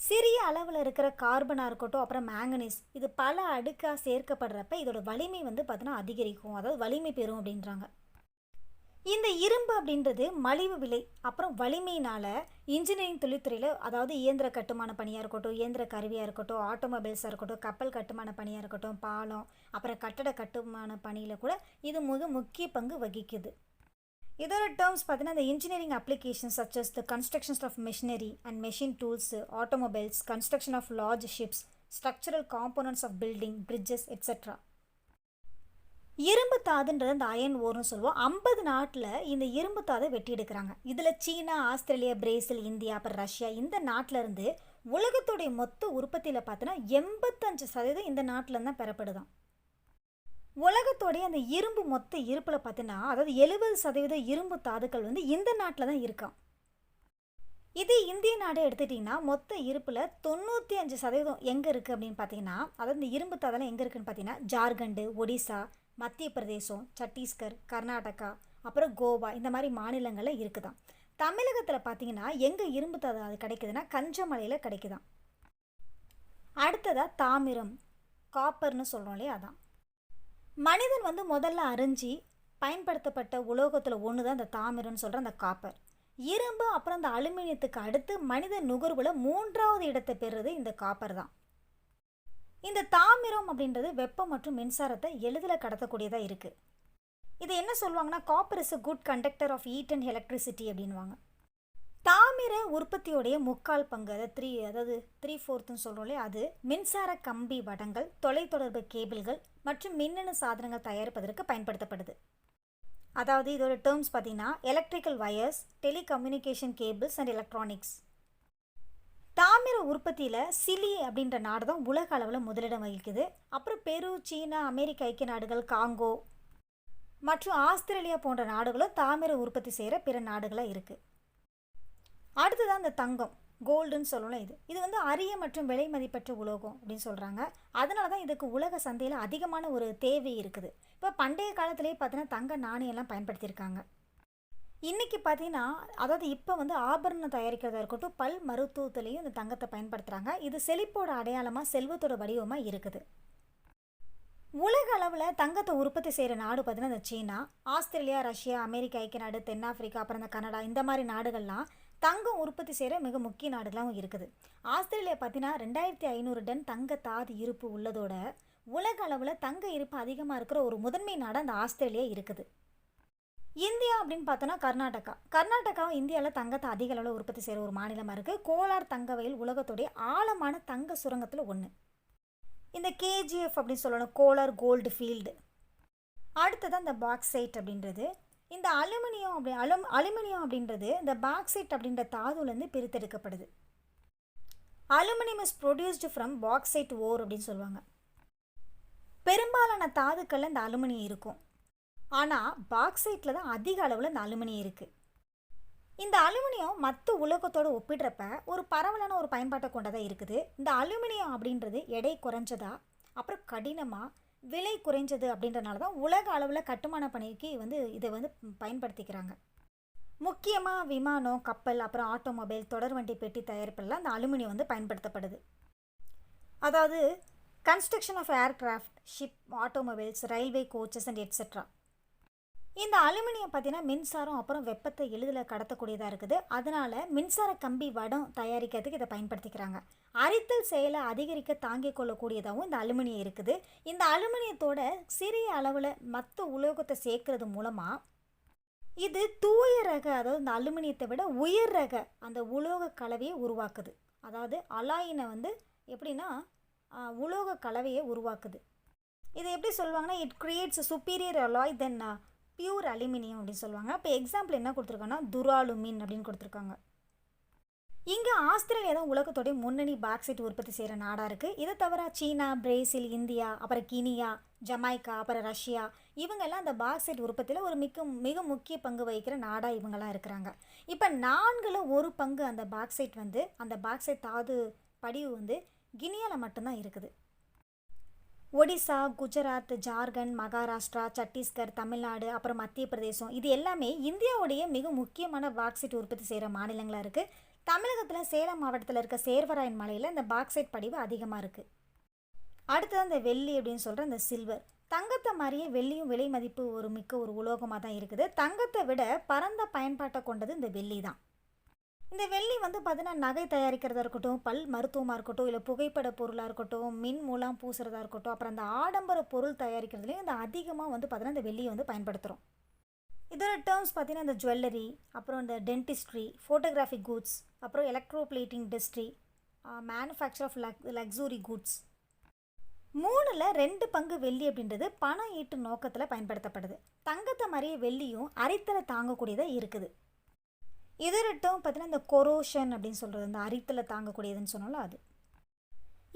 சிறிய அளவில் இருக்கிற கார்பனாக இருக்கட்டும் அப்புறம் மேங்கனீஸ் இது பல அடுக்காக சேர்க்கப்படுறப்ப இதோட வலிமை வந்து பார்த்தீங்கன்னா அதிகரிக்கும் அதாவது வலிமை பெறும் அப்படின்றாங்க. இந்த இரும்பு அப்படின்றது மலிவு விலை அப்புறம் வலிமையினால் இன்ஜினியரிங் தொழில்துறையில் அதாவது இயந்திர கட்டுமான பணியாக இருக்கட்டும், இயந்திர கருவியாக இருக்கட்டும், ஆட்டோமொபைல்ஸாக இருக்கட்டும், கப்பல் கட்டுமான பணியாக இருக்கட்டும், பாலம் அப்புறம் கட்டட கட்டுமான பணியில் கூட இது மிக முக்கிய பங்கு வகிக்குது. இதோட டேர்ம்ஸ் பார்த்தீங்கன்னா இந்த engineering applications such as the constructions of machinery and machine tools, automobiles, construction of large ships, structural components of building, bridges etcetera. இரும்பு தாதுன்றது அந்த அயன் ஓர்னு சொல்லுவோம். 50 நாட்டில் இந்த இரும்பு தாதை வெட்டி எடுக்கிறாங்க. இதில் சீனா, ஆஸ்திரேலியா, பிரேசில், இந்தியா, அப்புறம் ரஷ்யா இந்த நாட்டில் இருந்து உலகத்துடைய மொத்த உற்பத்தியில் பார்த்தோன்னா 85% இந்த நாட்டில் தான் பெறப்படுதான். உலகத்தோடைய அந்த இரும்பு மொத்த இருப்பில் பார்த்தீங்கன்னா அதாவது 70% இரும்பு தாதுக்கள் வந்து இந்த நாட்டில் தான் இருக்கான். இதே இந்திய நாடு எடுத்துட்டிங்கன்னா மொத்த இருப்பில் 95% எங்கே இருக்குது அப்படின்னு பார்த்தீங்கன்னா, அதாவது இந்த இரும்பு தாதெல்லாம் எங்கே இருக்குதுன்னு பார்த்தீங்கன்னா ஜார்க்கண்டு, ஒடிசா, மத்திய பிரதேசம், சத்தீஸ்கர், கர்நாடகா, அப்புறம் கோவா இந்த மாதிரி மாநிலங்களில் இருக்குதான். தமிழகத்தில் பார்த்தீங்கன்னா எங்கே இரும்பு தாது அது கிடைக்குதுன்னா கஞ்சமலையில் கிடைக்குதான். அடுத்ததாக தாமிரம், காப்பர்னு சொல்கிறோம் இல்லையா, அதான் மனிதன் வந்து முதல்ல அறிஞ்சி பயன்படுத்தப்பட்ட உலோகத்தில் ஒன்று தான் இந்த தாமிரம்னு சொல்கிற அந்த காப்பர். இரும்பு அப்புறம் அந்த அலுமினியத்துக்கு அடுத்து மனித நுகர்வில் 3வது இடத்தை பெறுறது இந்த காப்பர் தான். இந்த தாமிரம் அப்படின்றது வெப்பம் மற்றும் மின்சாரத்தை எளிதில் கடத்தக்கூடியதாக இருக்குது. இது என்ன சொல்லுவாங்கன்னா copper is a good conductor of heat and electricity அப்படின்வாங்க. தாமிர உற்பத்தியோடைய முக்கால் பங்கு அதாவது 3/4 சொல்கிறோம் இல்லையா, அது மின்சார கம்பி வடங்கள், தொலைத்தொடர்பு கேபிள்கள் மற்றும் மின்னணு சாதனங்கள் தயாரிப்பதற்கு பயன்படுத்தப்படுது. அதாவது இதோட டேர்ம்ஸ் பார்த்தீங்கன்னா electrical wires, telecommunication cables and electronics. தாமிர உற்பத்தியில் சிலி அப்படின்ற நாடு தான் உலக அளவில் முதலிடம் வகிக்குது. அப்புறம் பெரு, சீனா, அமெரிக்க ஐக்கிய நாடுகள், காங்கோ மற்றும் ஆஸ்திரேலியா போன்ற நாடுகளும் தாமிர உற்பத்தி செய்கிற பிற நாடுகளாக இருக்குது. அடுத்ததான் இந்த தங்கம், கோல்டுன்னு சொல்லணும். இது வந்து அரிய மற்றும் விலை மதிப்பற்ற உலோகம் அப்படின்னு சொல்கிறாங்க. அதனால தான் இதுக்கு உலக சந்தையில் அதிகமான ஒரு தேவை இருக்குது. இப்போ பண்டைய காலத்திலே பார்த்தீங்கன்னா தங்க நாணயம்லாம் பயன்படுத்தியிருக்காங்க. இன்றைக்கி பார்த்தீங்கன்னா அதாவது இப்போ வந்து ஆபரணம் தயாரிக்கிறதா இருக்கட்டும், பல் மருத்துவத்துலேயும் இந்த தங்கத்தை பயன்படுத்துகிறாங்க. இது செழிப்போட அடையாளமாக, செல்வத்தோட வடிவமாக இருக்குது. உலக அளவில் தங்கத்தை உற்பத்தி செய்கிற நாடு பார்த்தீங்கன்னா இந்த சீனா, ஆஸ்திரேலியா, ரஷ்யா, அமெரிக்க ஐக்கிய நாடு, தென்னாப்பிரிக்கா, அப்புறம் இந்த கனடா இந்த மாதிரி நாடுகள்லாம் தங்கம் உற்பத்தி செய்கிற மிக முக்கிய நாடுகளாகவும் இருக்குது. ஆஸ்திரேலியா பார்த்தீங்கன்னா 2500 டன் தங்க தாது இருப்பு உள்ளதோட உலக அளவில் தங்க இருப்பு அதிகமாக இருக்கிற ஒரு முதன்மை நாடு அந்த ஆஸ்திரேலியா இருக்குது. இந்தியா அப்படின்னு பார்த்தோன்னா கர்நாடகாவும் இந்தியாவில் தங்கத்தை அதிக அளவில் உற்பத்தி செய்கிற ஒரு மாநிலமாக இருக்குது. கோலார் தங்க வயல் உலகத்துடைய ஆழமான தங்க சுரங்கத்தில் ஒன்று. இந்த கேஜிஎஃப் அப்படின்னு சொல்லணும், கோலார் கோல்டு ஃபீல்டு. அடுத்ததான் இந்த பாக்சைட் அப்படின்றது. இந்த அலுமினியம் அப்படின்றது இந்த பாக்சைட் அப்படின்ற தாதுலேருந்து பிரித்தெடுக்கப்படுது. Aluminium is produced from bauxite ore அப்படின்னு சொல்லுவாங்க. பெரும்பாலான தாதுக்களில் இந்த அலுமினியம் இருக்கும். ஆனால் பாக்சைட்டில் தான் அதிக அளவில் இந்த அலுமினியம் இருக்குது. இந்த அலுமினியம் மற்ற உலோகத்தோடு ஒப்பிடுறப்ப ஒரு பரவலான ஒரு பயன்பாட்டை கொண்டதாக இருக்குது. இந்த அலுமினியம் அப்படின்றது எடை குறைஞ்சதா, அப்புறம் கடினமாக, விலை குறைஞ்சது அப்படின்றனால தான் உலக அளவில் கட்டுமான பணிக்கு வந்து இதை வந்து பயன்படுத்திக்கிறாங்க. முக்கியமாக விமானம், கப்பல், அப்புறம் ஆட்டோமொபைல், தொடர்வண்டி பெட்டி தயாரிப்பெல்லாம் இந்த அலுமினியம் வந்து பயன்படுத்தப்படுது. அதாவது construction of aircraft, ship, automobiles, railway coaches and etcetera. இந்த அலுமினியம் பார்த்தீங்கன்னா மின்சாரம் அப்புறம் வெப்பத்தை எளிதில் கடத்தக்கூடியதாக இருக்குது. அதனால் மின்சார கம்பி வடம் தயாரிக்கிறதுக்கு இதை பயன்படுத்திக்கிறாங்க. அரித்தல் செயலை அதிகரிக்க தாங்கிக் கொள்ளக்கூடியதாகவும் இந்த அலுமினியம் இருக்குது. இந்த அலுமினியத்தோட சிறிய அளவில் மற்ற உலோகத்தை சேர்க்கறது மூலமாக இது தூய ரக, அதாவது இந்த அலுமினியத்தை விட உயர் ரக அந்த உலோக கலவையை உருவாக்குது. அதாவது அலாயினை வந்து எப்படின்னா உலோக கலவையை உருவாக்குது. இதை எப்படி சொல்லுவாங்கன்னா it creates superior alloy then pure aluminium அப்படின்னு சொல்லுவாங்க. இப்போ எக்ஸாம்பிள் என்ன கொடுத்துருக்காங்கன்னா துராலுமின் அப்படின்னு கொடுத்துருக்காங்க. இங்கே ஆஸ்திரேலியா தான் உலகத்தோடைய முன்னணி பாக்சைட் உற்பத்தி செய்கிற நாடாக இருக்குது. இதை தவிர சீனா, பிரேசில், இந்தியா, அப்புறம் கினியா, ஜமைக்கா, அப்புறம் ரஷ்யா இவங்கெல்லாம் அந்த பாக்சைட் உற்பத்தியில் ஒரு மிக முக்கிய பங்கு வகிக்கிற நாடாக இவங்கெல்லாம் இருக்கிறாங்க. இப்போ 4/1 பங்கு அந்த பாக்சைட் வந்து அந்த பாக்சைட் தாது படிவு வந்து கினியாவில் மட்டும்தான் இருக்குது. ஒடிசா, குஜராத், ஜார்க்கண்ட், மகாராஷ்டிரா, சத்தீஸ்கர், தமிழ்நாடு, அப்புறம் மத்திய பிரதேசம் இது எல்லாமே இந்தியாவுடைய மிக முக்கியமான பாக்சைட் உற்பத்தி செய்கிற மாநிலங்களாக இருக்குது. தமிழகத்தில் சேலம் மாவட்டத்தில் இருக்க சேர்வராயன் மலையில் இந்த பாக்சைட் படிவு அதிகமாக இருக்குது. அடுத்தது இந்த வெள்ளி அப்படின்னு சொல்கிற இந்த சில்வர். தங்கத்தை மாதிரியே வெள்ளியும் விலை மதிப்பு மிக்க ஒரு உலோகமாக தான் இருக்குது. தங்கத்தை விட பரந்த பயன்பாட்டை கொண்டது இந்த வெள்ளி தான். இந்த வெள்ளி வந்து பார்த்தீங்கன்னா நகை தயாரிக்கிறதா இருக்கட்டும், பல் மருத்துவமாக இருக்கட்டும், இல்லை புகைப்பட பொருளாக இருக்கட்டும், மின் மூலம் பூசுறதா இருக்கட்டும், அப்புறம் அந்த ஆடம்பர பொருள் தயாரிக்கிறதுலையும் இந்த அதிகமாக வந்து பார்த்தீங்கன்னா இந்த வெள்ளியை வந்து பயன்படுத்துகிறோம். இதோட டேர்ம்ஸ் பார்த்தீங்கன்னா இந்த ஜுவல்லரி, அப்புறம் இந்த டென்டிஸ்ட்ரி, ஃபோட்டோகிராஃபிக் குட்ஸ், அப்புறம் electroplating industry, manufacture of luxury goods. 3ல் 2 பங்கு வெள்ளி அப்படின்றது பணம் ஈட்டும் நோக்கத்தில் பயன்படுத்தப்படுது. தங்கத்தை மாதிரியே வெள்ளியும் அரித்தலை தாங்கக்கூடியதாக இருக்குது. இதோட டேர்ம் பார்த்தீங்கன்னா இந்த கொரோஷன் அப்படின்னு சொல்கிறது, இந்த அரித்தலை தாங்கக்கூடியதுன்னு சொன்னாலும் அது.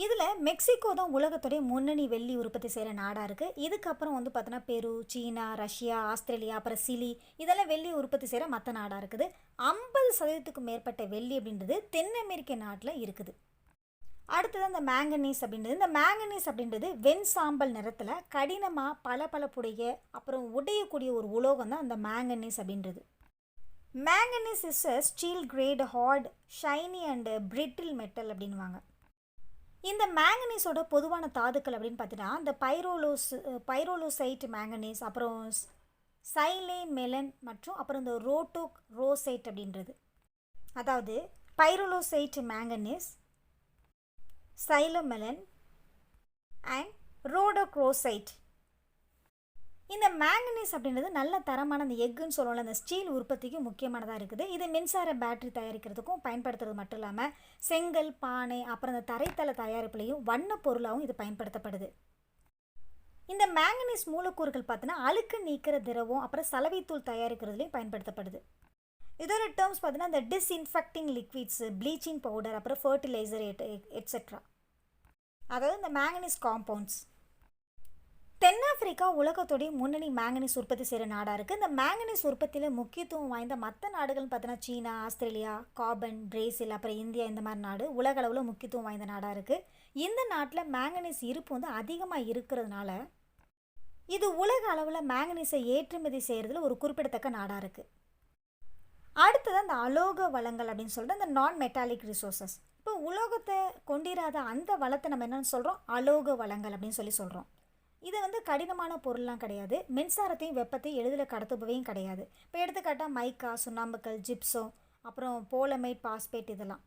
இதில் மெக்சிகோ தான் உலகத்துடைய முன்னணி வெள்ளி உற்பத்தி செய்கிற நாடாக இருக்குது. இதுக்கப்புறம் வந்து பார்த்தோன்னா பெரு, சீனா, ரஷ்யா, ஆஸ்திரேலியா, அப்புறம் சிலி, இதெல்லாம் வெள்ளி உற்பத்தி செய்கிற மற்ற நாடாக இருக்குது. 50% மேற்பட்ட வெள்ளி அப்படின்றது தென் அமெரிக்க நாட்டில் இருக்குது. அடுத்தது அந்த மேங்கனீஸ் அப்படின்றது. இந்த மேங்கனீஸ் அப்படின்றது வெண் சாம்பல் நிறத்தில் கடினமாக பளபளப்புடைய அப்புறம் உடையக்கூடிய ஒரு உலோகம் தான் அந்த மேங்கனீஸ் அப்படின்றது. Manganese is a steel grey hard shiny and brittle metal அப்படின்வாங்க. இந்த மேங்கனீஸோட பொதுவான தாதுக்கள் அப்படின்னு பார்த்தீங்கன்னா இந்த பைரோலோசைட் மேங்கனீஸ், அப்புறம் சைலே மெலன் மற்றும் அப்புறம் இந்த ரோசைட் அப்படின்றது. அதாவது பைரோலோசைட் மேங்கனீஸ், சைலோமெலன் அண்ட் ரோடோக்ரோசைட். இந்த மேங்கனீஸ் அப்படின்றது நல்ல தரமான அந்த எக்குன்னு சொல்லுவோம்ல, அந்த ஸ்டீல் உற்பத்திக்கு முக்கியமானதாக இருக்குது. இது மின்சார பேட்டரி தயாரிக்கிறதுக்கும் பயன்படுத்துறது மட்டும் இல்லாமல் செங்கல், பானை, அப்புறம் இந்த தரைத்தள தயாரிப்புலையும் வண்ண பொருளாகவும் இது பயன்படுத்தப்படுது. இந்த மேங்கனீஸ் மூலக்கூறுகள் பார்த்தீங்கன்னா அழுக்கு நீக்கிற திரவம், அப்புறம் சலவைத்தூள் தயாரிக்கிறதுலையும் பயன்படுத்தப்படுது. இதோட டேர்ம்ஸ் பார்த்தீங்கன்னா இந்த டிஸ்இன்ஃபெக்டிங் லிக்விட்ஸ், ப்ளீச்சிங் பவுடர், அப்புறம் ஃபர்டிலைசர் எட்ஸெட்ரா. அதாவது இந்த மேங்கனீஸ் காம்பவுண்ட்ஸ். தென்னாப்பிரிக்கா உலகத்துடைய முன்னணி மேங்கனீஸ் உற்பத்தி செய்கிற நாடாக இருக்குது. இந்த மேங்கனீஸ் உற்பத்தியில் முக்கியத்துவம் வாய்ந்த மற்ற நாடுகள்னு பார்த்தீங்கன்னா சீனா, ஆஸ்திரேலியா, காபன், பிரேசில், அப்புறம் இந்தியா, இந்த மாதிரி நாடு உலக அளவில் முக்கியத்துவம் வாய்ந்த நாடாக இருக்குது. இந்த நாட்டில் மேங்கனீஸ் இருப்பு வந்து அதிகமாக இருக்கிறதுனால இது உலக அளவில் மேங்கனீஸை ஏற்றுமதி செய்கிறதுல ஒரு குறிப்பிடத்தக்க நாடாக இருக்குது. அடுத்தது அந்த அலோக வளங்கள் அப்படின்னு சொல்லிட்டு அந்த நான் மெட்டாலிக் ரிசோர்ஸஸ். இப்போ உலோகத்தை கொண்டிராத அந்த வளத்தை நம்ம என்னென்னு சொல்கிறோம், அலோக வளங்கள் அப்படின்னு சொல்கிறோம். இது வந்து கடினமான பொருள்லாம் கிடையாது, மின்சாரத்தையும் வெப்பத்தையும் எளிதில் கடத்துபவையும் கிடையாது. இப்போ எடுத்துக்காட்டால் மைக்கா, சுண்ணாம்புக்கல், ஜிப்சோ, அப்புறம் போலமைட், பாஸ்பேட், இதெல்லாம்.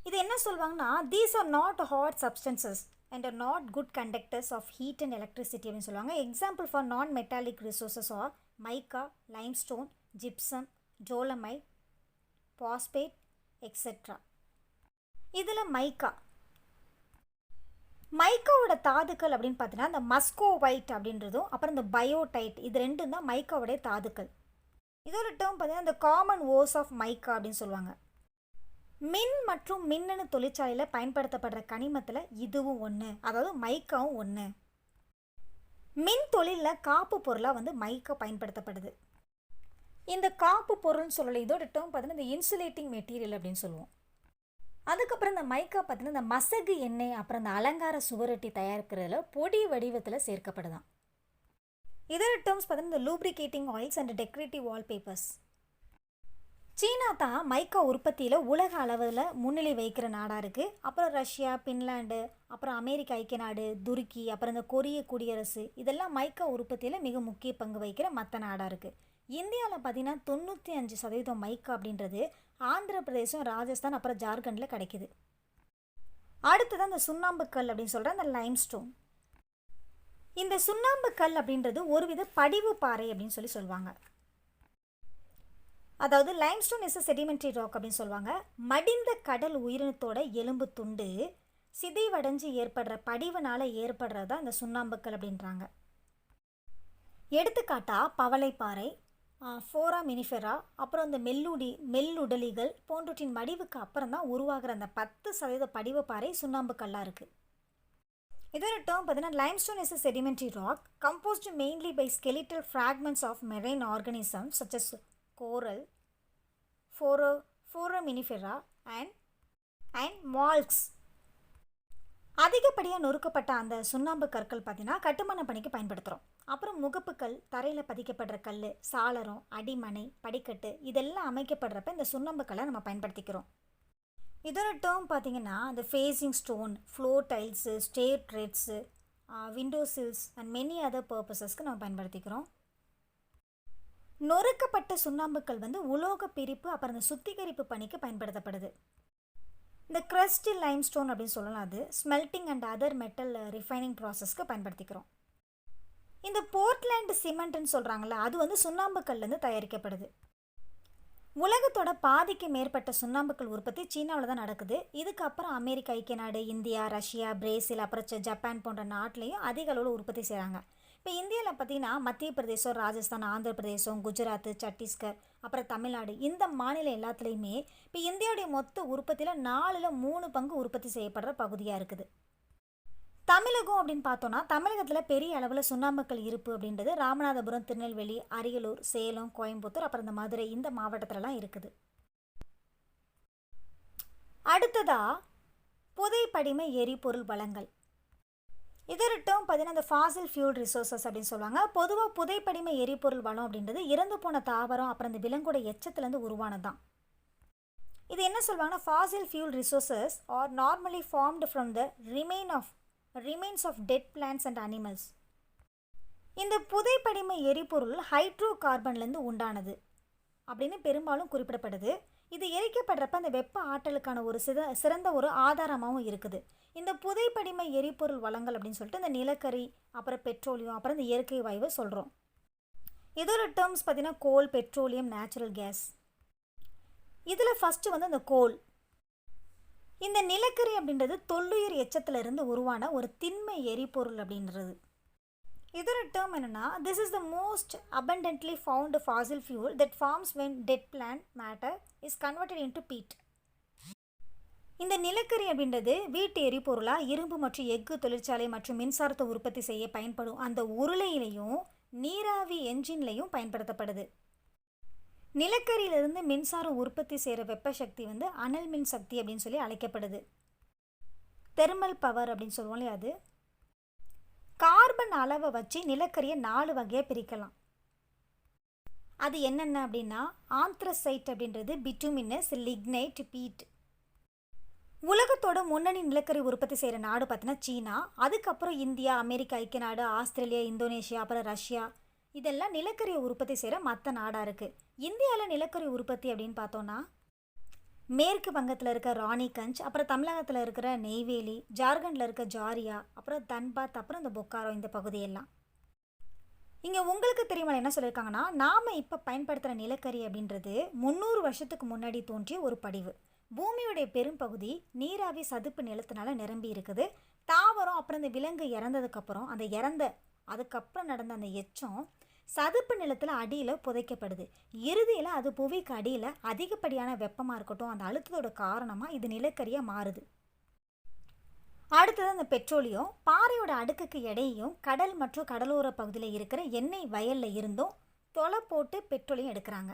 இது என்ன சொல்லுவாங்கன்னா these are not hot substances and are not good conductors of heat and electricity அப்படின்னு சொல்லுவாங்க. Example for non metallic resources are mica, limestone, gypsum, dolomite, phosphate etcetera. இதில் மைக்காவோட தாதுக்கள் அப்படின்னு பார்த்தீங்கன்னா இந்த மஸ்கோவைட் அப்படின்றதும் அப்புறம் இந்த பயோடைட், இது ரெண்டும் தான் மைக்காவோடைய தாதுக்கள். இதோட டேர்ம் பார்த்தீங்கன்னா இந்த காமன் ஓர்ஸ் ஆஃப் மைக்கா அப்படின்னு சொல்லுவாங்க. மின் மற்றும் மின்னணு தொழிற்சாலையில் பயன்படுத்தப்படுற கனிமத்தில் இதுவும் ஒன்று, அதாவது மைக்காவும் ஒன்று. மின் தொழிலில் காப்பு பொருளாக வந்து மைக்கா பயன்படுத்தப்படுது. இந்த காப்பு பொருள்னு சொல்லலை, இதோட டேர்ம் பார்த்தீங்கன்னா இந்த இன்சுலேட்டிங் மெட்டீரியல் அப்படின்னு சொல்லுவோம். அதுக்கப்புறம் இந்த மைக்கா பார்த்தீங்கன்னா இந்த மசகு எண்ணெய், அப்புறம் இந்த அலங்கார சுவரொட்டி தயாரிக்கிறதுல பொடி வடிவத்தில் சேர்க்கப்படுதான். இதோட டேர்ம்ஸ் பார்த்தீங்கன்னா இந்த lubricating oils and decorative wallpapers. சீனா தான் மைக்கா உற்பத்தியில் உலக அளவில் முன்னிலை வைக்கிற நாடாக இருக்குது. அப்புறம் ரஷ்யா, பின்லாண்டு, அப்புறம் அமெரிக்க ஐக்கிய நாடு, துருக்கி, அப்புறம் இந்த கொரிய குடியரசு, இதெல்லாம் மைக்கா உற்பத்தியில் மிக முக்கிய பங்கு வகிக்கிற மற்ற நாடாக இருக்குது. இந்தியாவில் பார்த்தீங்கன்னா 95% மைக்கா அப்படின்றது ஆந்திர பிரதேசம், ராஜஸ்தான், அப்புறம் ஜார்க்கண்டில் கிடைக்குது. அடுத்தது அந்த சுண்ணாம்பு கல் அப்படின்னு சொல்கிற அந்த லைம்ஸ்டோன். இந்த சுண்ணாம்பு கல் அப்படின்றது ஒருவித படிவு பாறை அப்படின்னு சொல்லுவாங்க. அதாவது லைம்ஸ்டோன் இஸ் செடிமெண்ட்ரி ராக் அப்படின்னு சொல்லுவாங்க. மடிந்த கடல் உயிரினத்தோட எலும்பு துண்டு சிதைவடைஞ்சு ஏற்படுற படிவுனால ஏற்படுறது தான் இந்த சுண்ணாம்புக்கல் அப்படின்றாங்க. எடுத்துக்காட்டா பவளைப்பாறை, ஃபோராமினிஃபெரா, அப்புறம் இந்த மெல்லுடலிகள் போன்றவற்றின் மடிவுக்கு அப்புறம் தான் உருவாகிற அந்த 10% படிவப்பாறை சுண்ணாம்பு கல்லாக இருக்குது. இதோட டேர்ம் பார்த்தீங்கன்னா limestone is sedimentary rock composed mainly by skeletal fragments of marine organisms such as coral, foraminifera and mollusks. அதிகப்படியாக நொறுக்கப்பட்ட அந்த சுண்ணாம்பு கற்கள் பார்த்தீங்கன்னா கட்டுமான பணிக்கு பயன்படுத்துகிறோம். அப்புறம் முகப்புக்கல், தரையில் பதிக்கப்படுற கல், சாளரம், அடிமனை, படிக்கட்டு, இதெல்லாம் அமைக்கப்படுறப்ப இந்த சுண்ணாம்பு கல்லை நம்ம பயன்படுத்திக்கிறோம். இதோட டேர்ம் பார்த்தீங்கன்னா இந்த facing stone, floor tiles, stair treads, window sills and many other பர்பஸஸ்க்கு நம்ம பயன்படுத்திக்கிறோம். நொறுக்கப்பட்ட சுண்ணாம்புக்கல் வந்து உலோக பிரிப்பு அப்புறம் இந்த சுத்திகரிப்பு பணிக்கு பயன்படுத்தப்படுது. இந்த கிரஸ்ட் லைம்ஸ்டோன் அப்படின்னு சொல்லலாம், அது smelting and other metal refining ப்ராசஸ்க்கு பயன்படுத்திக்கிறோம். இந்த போர்ட்லேண்ட் சிமெண்ட்னு சொல்கிறாங்கல்ல, அது வந்து சுண்ணாம்புக்கல்லேருந்து தயாரிக்கப்படுது. உலகத்தோட பாதிக்கு மேற்பட்ட சுண்ணாம்புக்கல் உற்பத்தி சீனாவில் தான் நடக்குது. இதுக்கப்புறம் அமெரிக்க ஐக்கிய நாடு, இந்தியா, ரஷ்யா, பிரேசில், அப்புறம் ஜப்பான் போன்ற நாட்டிலையும் அதிக அளவில் உற்பத்தி செய்கிறாங்க. இப்போ இந்தியாவில் பார்த்தீங்கன்னா மத்திய பிரதேசம், ராஜஸ்தான், ஆந்திர பிரதேசம், குஜராத், சத்தீஸ்கர், அப்புறம் தமிழ்நாடு, இந்த மாநிலம் எல்லாத்துலேயுமே இப்போ இந்தியாவுடைய மொத்த உற்பத்தியில் 4/3 பங்கு உற்பத்தி செய்யப்படுற பகுதியாக இருக்குது. தமிழகம் அப்படின்னு பார்த்தோன்னா, தமிழகத்தில் பெரிய அளவில் சுண்ணாம்புக்கல் இருப்பு அப்படின்றது ராமநாதபுரம், திருநெல்வேலி, அரியலூர், சேலம், கோயம்புத்தூர், அப்புறம் இந்த மதுரை, இந்த மாவட்டத்திலலாம் இருக்குது. அடுத்ததா புதைப்படிம எரிபொருள் வளங்கள். இதோட டேர்ம் பார்த்தீங்கன்னா இந்த ஃபாசில் ஃபியூல் ரிசோர்ஸஸ் அப்படின்னு சொல்லுவாங்க. பொதுவாக புதைப்படிம எரிபொருள் வளம் அப்படின்றது இறந்து போன தாவரம் அப்புறம் இந்த விலங்கோட எச்சத்துலேருந்து உருவானது தான். இது என்ன சொல்லுவாங்கன்னா, Fazil fuel resources R normally formed from the remains of dead plants and animals. இந்த புதைப்படிம எரிபொருள் ஹைட்ரோ கார்பன்லேருந்து உண்டானது அப்படின்னு பெரும்பாலும் குறிப்பிடப்படுது. இது எரிக்கப்படுறப்ப அந்த வெப்ப ஆற்றலுக்கான ஒரு சிறந்த ஒரு ஆதாரமாகவும் இருக்குது. இந்த புதைப்படிம எரிபொருள் வளங்கள் அப்படின்னு சொல்லிட்டு இந்த நிலக்கரி, அப்புறம் பெட்ரோலியம், அப்புறம் இந்த இயற்கை வாயுவை சொல்கிறோம். இதோட டேர்ம்ஸ் பார்த்தீங்கன்னா கோல், பெட்ரோலியம், நேச்சுரல் கேஸ். இதில் ஃபஸ்ட்டு வந்து அந்த கோல். இந்த நிலக்கரி அப்படின்றது தொல்லுயிர் எச்சத்திலிருந்து உருவான ஒரு திண்மை எரிபொருள் அப்படின்றது. இதோட டேர்ம் என்னென்னா, this is the most abundantly found fossil fuel that forms when dead plant matter is converted into peat. இந்த நிலக்கரி அப்படின்றது வீட்டு எரிபொருளாக இரும்பு மற்றும் எஃகு தொழிற்சாலை மற்றும் மின்சாரத்தை உற்பத்தி செய்ய பயன்படும் அந்த உருளையிலையும் நீராவி என்ஜின்லையும் பயன்படுத்தப்படுது. நிலக்கரியிலிருந்து மின்சாரம் உற்பத்தி செய்கிற வெப்ப சக்தி வந்து அனல் மின் சக்தி அப்படின்னு சொல்லி அழைக்கப்படுது. தெர்மல் பவர் அப்படின்னு சொல்லுவோம் இல்லையா, அது. கார்பன் அளவை வச்சு நிலக்கரியை 4 வகையாக பிரிக்கலாம். அது என்னென்ன அப்படின்னா, ஆந்த்ரசைட் அப்படின்றது, பிட்டுமினஸ், லிக்னைட், பீட். உலகத்தோட முன்னணி நிலக்கரி உற்பத்தி செய்கிற நாடு பார்த்தீங்கன்னா சீனா. அதுக்கப்புறம் இந்தியா, அமெரிக்க ஐக்கிய நாடு, ஆஸ்திரேலியா, இந்தோனேஷியா, அப்புறம் ரஷ்யா, இதெல்லாம் நிலக்கரியை உற்பத்தி செய்கிற மற்ற நாடாக இருக்குது. இந்தியாவில் நிலக்கரி உற்பத்தி அப்படின்னு பார்த்தோன்னா, மேற்கு வங்கத்தில் இருக்க ராணிகஞ்ச், அப்புறம் தமிழகத்தில் இருக்கிற நெய்வேலி, ஜார்க்கண்டில் இருக்க ஜாரியா, அப்புறம் தன்பாத், அப்புறம் இந்த பொக்காரோ, இந்த பகுதியெல்லாம். இங்கே உங்களுக்கு தெரியுமா என்ன சொல்லியிருக்காங்கன்னா, நாம் இப்போ பயன்படுத்துகிற நிலக்கரி அப்படின்றது 300 வருஷத்துக்கு முன்னாடி தோன்றிய ஒரு படிவு. பூமியுடைய பெரும்பகுதி நீராவி சதுப்பு நிலத்தினால நிரம்பி இருக்குது. தாவரம் அப்புறம் இந்த விலங்கு இறந்ததுக்கப்புறம் அதுக்கப்புறம் நடந்த அந்த எச்சம் சதுப்பு நிலத்தில் அடியில் புதைக்கப்படுது. இறுதியில் அது புவிக்கு அடியில் அதிகப்படியான வெப்பமாக இருக்கட்டும், அந்த அழுத்தத்தோட காரணமாக இது நிலக்கரியாக மாறுது. அடுத்தது அந்த பெட்ரோலியம். பாறையோட அடுக்குக்கு இடையையும் கடல் மற்றும் கடலோர பகுதியில் இருக்கிற எண்ணெய் வயலில் இருந்தும் தொலை போட்டு பெட்ரோலியம் எடுக்கிறாங்க.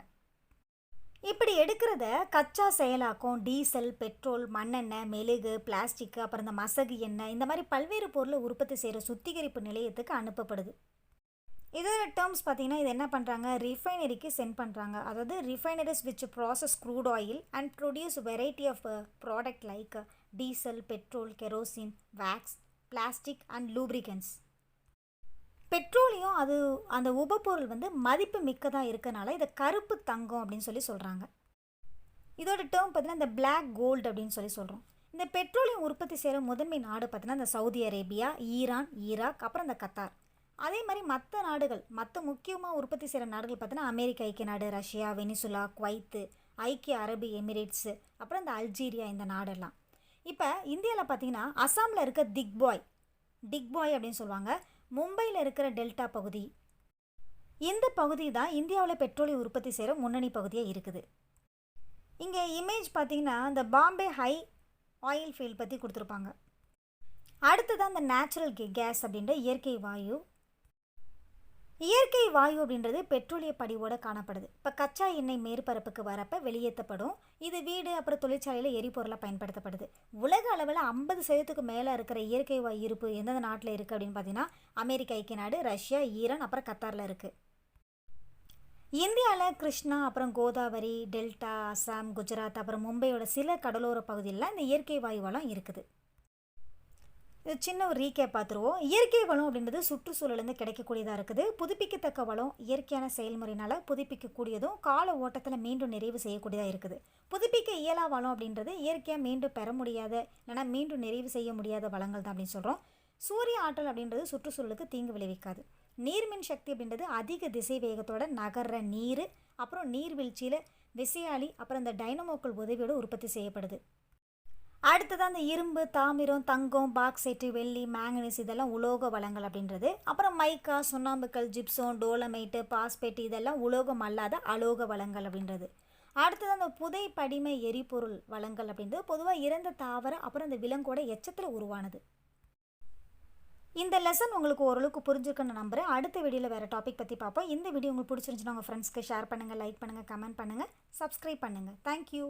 இப்படி எடுக்கிறத கச்சா செயலாக்கம், டீசல், பெட்ரோல், மண்ணெண்ணெய், மெழுகு, பிளாஸ்டிக்கு, அப்புறம் இந்த மசகு எண்ணெய், இந்த மாதிரி பல்வேறு பொருளை உற்பத்தி செய்கிற சுத்திகரிப்பு நிலையத்துக்கு அனுப்பப்படுது. இதோட டேர்ம்ஸ் பார்த்தீங்கன்னா, இது என்ன பண்ணுறாங்க, ரிஃபைனரிக்கு சென்ட் பண்ணுறாங்க. அதாவது refineries which process crude oil and produce variety of product like diesel, petrol, kerosene, wax, plastic and lubricants. Petroleum அது அந்த உபப்பொருள் வந்து மதிப்பு மிக்கதாக இருக்கனால இதை கருப்பு தங்கம் அப்படின்னு சொல்லி சொல்கிறாங்க. இதோட டேர்ம் பார்த்தீங்கன்னா இந்த பிளாக் கோல்டு அப்படின்னு சொல்லி சொல்கிறோம். இந்த பெட்ரோலியம் உற்பத்தி செய்கிற முதன்மை நாடு பார்த்தீங்கன்னா இந்த சவுதி அரேபியா, ஈரான், ஈராக், அப்புறம் இந்த கத்தார். அதே மாதிரி மற்ற நாடுகள், மற்ற முக்கியமாக உற்பத்தி செய்கிற நாடுகள் பார்த்தீங்கன்னா அமெரிக்க ஐக்கிய நாடு, ரஷ்யா, வெனிசுலா, குவைத்து, ஐக்கிய அரபு எமிரேட்ஸு, அப்புறம் இந்த அல்ஜீரியா, இந்த நாடெல்லாம். இப்போ இந்தியாவில் பார்த்தீங்கன்னா அசாமில் இருக்க டிக்பாய் அப்படின்னு சொல்லுவாங்க. மும்பையில் இருக்கிற டெல்டா பகுதி, இந்த பகுதி தான் இந்தியாவில் பெட்ரோலியம் உற்பத்தி செய்கிற முன்னணி பகுதியாக இருக்குது. இங்கே இமேஜ் பார்த்தீங்கன்னா இந்த பாம்பே ஹை ஆயில் ஃபீல்ட் பற்றி கொடுத்துருப்பாங்க. அடுத்ததான் இந்த நேச்சுரல் கேஸ் அப்படின்ற இயற்கை வாயு. இயற்கை வாயு அப்படின்றது பெட்ரோலிய படிவோடு காணப்படுது. இப்போ கச்சா எண்ணெய் மேற்பரப்புக்கு வரப்போ வெளியேற்றப்படும். இது வீடு அப்புறம் தொழிற்சாலையில் எரிபொருளாக பயன்படுத்தப்படுது. உலக அளவில் 50% மேலே இருக்கிற இயற்கை வாயு இருப்பு எந்தெந்த நாட்டில் இருக்குது அப்படின்னு பார்த்தீங்கன்னா அமெரிக்க ஐக்கிய நாடு, ரஷ்யா, ஈரான், அப்புறம் கத்தாரில் இருக்குது. இந்தியாவில் கிருஷ்ணா, அப்புறம் கோதாவரி, டெல்டா, அசாம், குஜராத், அப்புறம் மும்பையோட சில கடலோர பகுதியில் இந்த இயற்கை வாயு வளம் இருக்குது. இது சின்ன ஒரு ரீகேப் பார்த்துருவோம். இயற்கை வளம் அப்படின்றது சுற்றுச்சூழலேருந்து கிடைக்கக்கூடியதாக இருக்குது. புதுப்பிக்கத்தக்க வளம் இயற்கையான செயல்முறையினால் புதுப்பிக்கக்கூடியதும் கால ஓட்டத்தில் மீண்டும் நிறைவு செய்யக்கூடியதாக இருக்குது. புதுப்பிக்க இயலா வளம் அப்படின்றது இயற்கையாக மீண்டும் பெற முடியாத, இல்லைனா மீண்டும் நிறைவு செய்ய முடியாத வளங்கள் தான் அப்படின்னு சொல்கிறோம். சூரிய ஆற்றல் அப்படின்றது சுற்றுச்சூழலுக்கு தீங்கு விளைவிக்காது. நீர்மின் சக்தி அப்படின்றது அதிக திசை வேகத்தோட நகர்ற நீர், அப்புறம் நீர்வீழ்ச்சியில் விசையாழி, அப்புறம் இந்த டைனமோக்கள் உதவியோடு உற்பத்தி செய்யப்படுது. அடுத்ததான் அந்த இரும்பு, தாமிரம், தங்கம், பாக்சைட்டு, வெள்ளி, மேங்கனீஸ் இதெல்லாம் உலோக வளங்கள் அப்படின்றது. அப்புறம் மைக்கா, சுண்ணாம்புக்கல், ஜிப்சோன், டோலமைட்டு, பாஸ்பேட் இதெல்லாம் உலோகம் அல்லாத அலோக வளங்கள் அப்படின்றது. அடுத்தது அந்த புதை படிம எரிபொருள் வளங்கள் அப்படின்றது பொதுவாக இறந்த தாவர அப்புறம் அந்த விலங்கோட எச்சத்தில் உருவானது. இந்த லெசன் உங்களுக்கு ஓரளவுக்கு புரிஞ்சிருக்குன்னு நம்புகிறேன். அடுத்த வீடியோவில் வேறு டாபிக் பற்றி பார்ப்போம். இந்த வீடியோ உங்களுக்கு பிடிச்சிருந்துச்சுன்னா உங்கள் ஃப்ரெண்ட்ஸ்க்கு ஷேர் பண்ணுங்கள், லைக் பண்ணுங்கள், கமெண்ட் பண்ணுங்கள், சப்ஸ்கிரைப் பண்ணுங்கள். தேங்க்யூ.